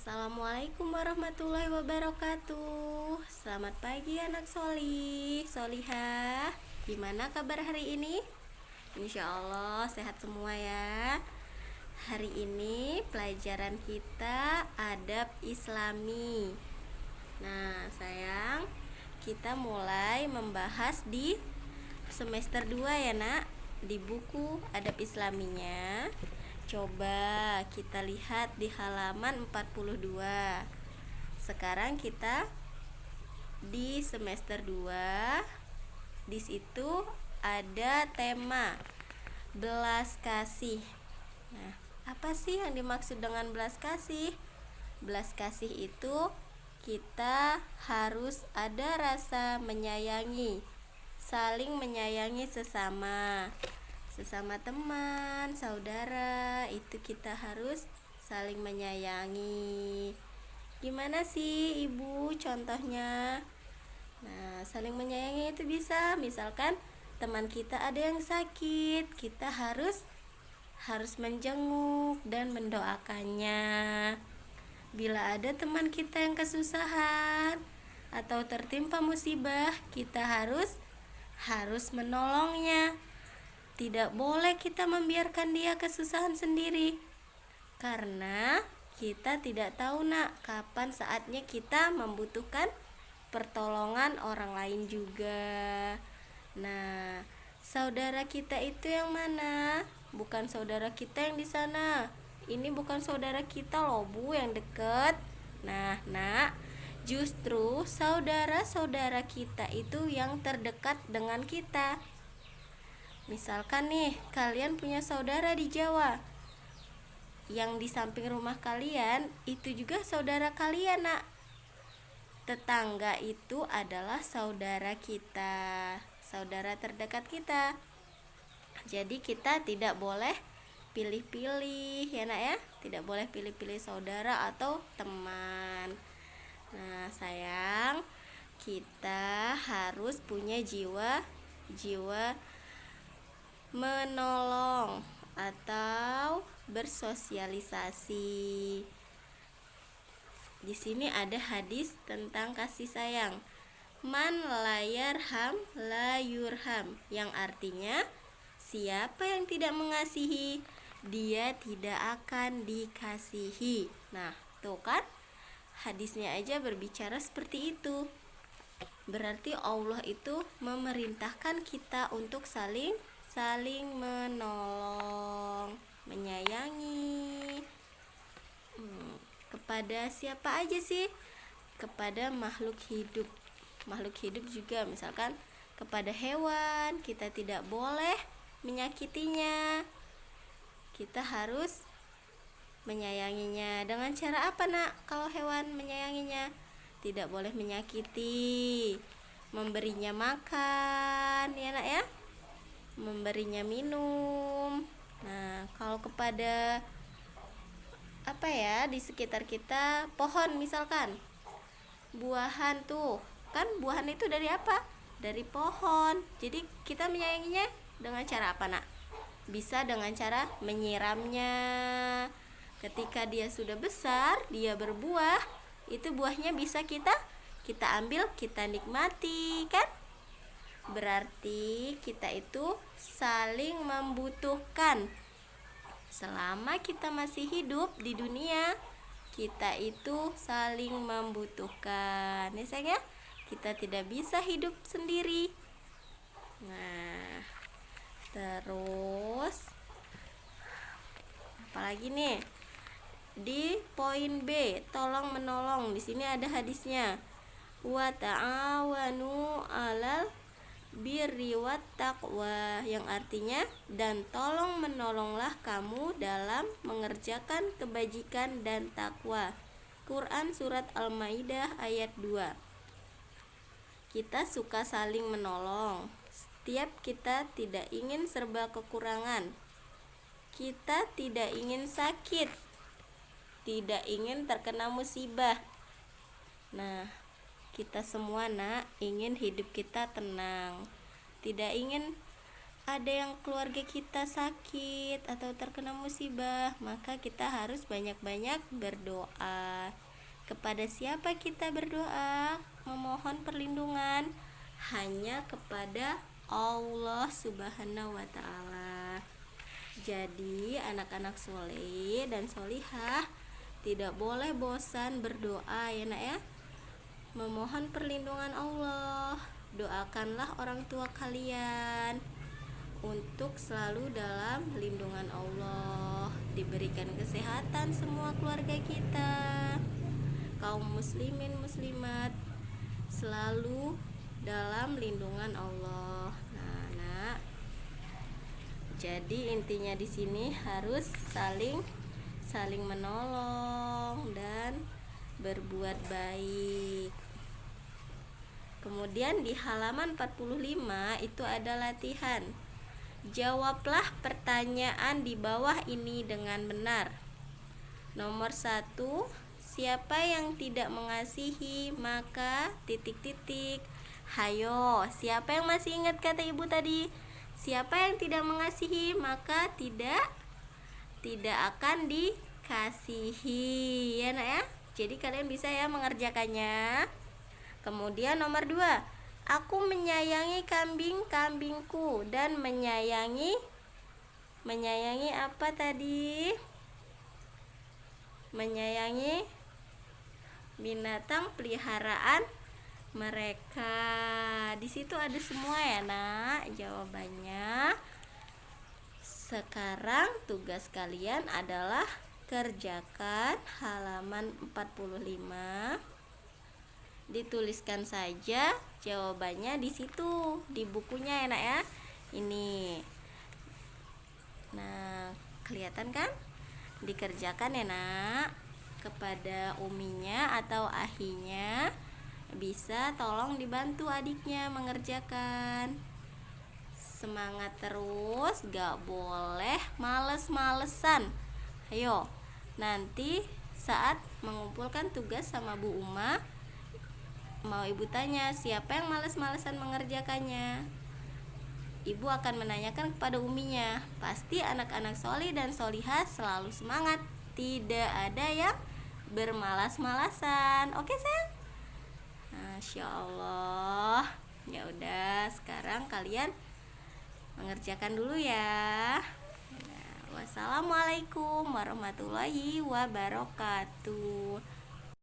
Assalamualaikum warahmatullahi wabarakatuh. Selamat pagi anak solih, solihah. Gimana kabar hari ini? Insya Allah sehat semua ya. Hari ini pelajaran kita adab islami. Nah sayang, kita mulai membahas di semester 2 ya nak, di buku adab islaminya. Coba kita lihat di halaman 42. Sekarang kita di semester 2. Di situ ada tema belas kasih. Nah, apa sih yang dimaksud dengan belas kasih? Belas kasih itu kita harus ada rasa menyayangi, saling menyayangi sesama teman, saudara, itu kita harus saling menyayangi. Gimana sih ibu contohnya? Nah, saling menyayangi itu bisa, misalkan teman kita ada yang sakit, kita harus menjenguk dan mendoakannya. Bila ada teman kita yang kesusahan atau tertimpa musibah, kita harus menolongnya. Tidak boleh kita membiarkan dia kesusahan sendiri, karena kita tidak tahu nak kapan saatnya kita membutuhkan pertolongan orang lain juga. Nah, saudara kita itu yang mana? Bukan saudara kita yang di sana. Ini bukan saudara kita loh bu, yang deket. Nah nak, justru saudara-saudara kita itu yang terdekat dengan kita. Misalkan nih, kalian punya saudara di Jawa, yang di samping rumah kalian itu juga saudara kalian nak. Tetangga itu adalah saudara kita, saudara terdekat kita. Jadi kita tidak boleh pilih-pilih ya nak ya, tidak boleh pilih-pilih saudara atau teman. Nah sayang, kita harus punya jiwa menolong atau bersosialisasi. Di sini ada hadis tentang kasih sayang. Man la yarham la yurham, yang artinya siapa yang tidak mengasihi, dia tidak akan dikasihi. Nah, tuh kan hadisnya aja berbicara seperti itu. Berarti Allah itu memerintahkan kita untuk saling menolong, menyayangi. Kepada siapa aja sih? Kepada makhluk hidup. Makhluk hidup juga, misalkan kepada hewan, kita tidak boleh menyakitinya. Kita harus menyayanginya. Dengan cara apa nak? Kalau hewan menyayanginya, tidak boleh menyakiti, memberinya makan ya nak ya, memberinya minum. Nah, kalau kepada apa ya, di sekitar kita, pohon misalkan, buahan tuh kan, buahan itu dari apa? Dari pohon. Jadi kita menyayanginya dengan cara apa nak? Bisa dengan cara menyiramnya. Ketika dia sudah besar, dia berbuah, itu buahnya bisa kita ambil, kita nikmati kan? Berarti kita itu saling membutuhkan. Selama kita masih hidup di dunia, kita itu saling membutuhkan ya sayang ya. Kita tidak bisa hidup sendiri. Nah, terus apalagi nih? Di poin B, tolong menolong. Di sini ada hadisnya. Wa ta'awanu 'alal birri wat taqwa, yang artinya dan tolong menolonglah kamu dalam mengerjakan kebajikan dan takwa. Quran surat Al-Maidah ayat 2. Kita suka saling menolong. Setiap kita tidak ingin serba kekurangan. Kita tidak ingin sakit, tidak ingin terkena musibah. Nah, kita semua nak ingin hidup kita tenang, tidak ingin ada yang keluarga kita sakit atau terkena musibah, maka kita harus banyak-banyak berdoa. Kepada siapa kita berdoa memohon perlindungan? Hanya kepada Allah Subhanahu wa Ta'ala. Jadi anak-anak soleh dan solihah tidak boleh bosan berdoa ya nak ya, memohon perlindungan Allah. Doakanlah orang tua kalian untuk selalu dalam lindungan Allah, diberikan kesehatan semua keluarga kita, kaum muslimin muslimat selalu dalam lindungan Allah. Nah, jadi intinya di sini harus saling menolong dan berbuat baik. Kemudian di halaman 45 itu ada latihan. Jawablah pertanyaan di bawah ini dengan benar. Nomor 1, siapa yang tidak mengasihi maka titik-titik. Hayo, siapa yang masih ingat kata ibu tadi? Siapa yang tidak mengasihi maka tidak akan dikasihi ya nak ya. Jadi kalian bisa ya mengerjakannya. Kemudian nomor 2, aku menyayangi kambing-kambingku dan menyayangi apa tadi? Menyayangi binatang peliharaan mereka. Di situ ada semua ya nak jawabannya. Sekarang tugas kalian adalah kerjakan halaman 45. Dituliskan saja jawabannya di situ di bukunya ya nak ya. Ini. Nah, kelihatan kan? Dikerjakan ya nak. Kepada uminya atau ahinya bisa tolong dibantu adiknya mengerjakan. Semangat terus, gak boleh males-malesan. Ayo, nanti saat mengumpulkan tugas sama Bu Uma, mau ibu tanya siapa yang males-malesan mengerjakannya, ibu akan menanyakan kepada uminya. Pasti anak-anak solih dan solihah selalu semangat, tidak ada yang bermalas-malasan. Oke sayang? Masya Allah. Ya udah, sekarang kalian mengerjakan dulu ya. Wassalamualaikum warahmatullahi wabarakatuh.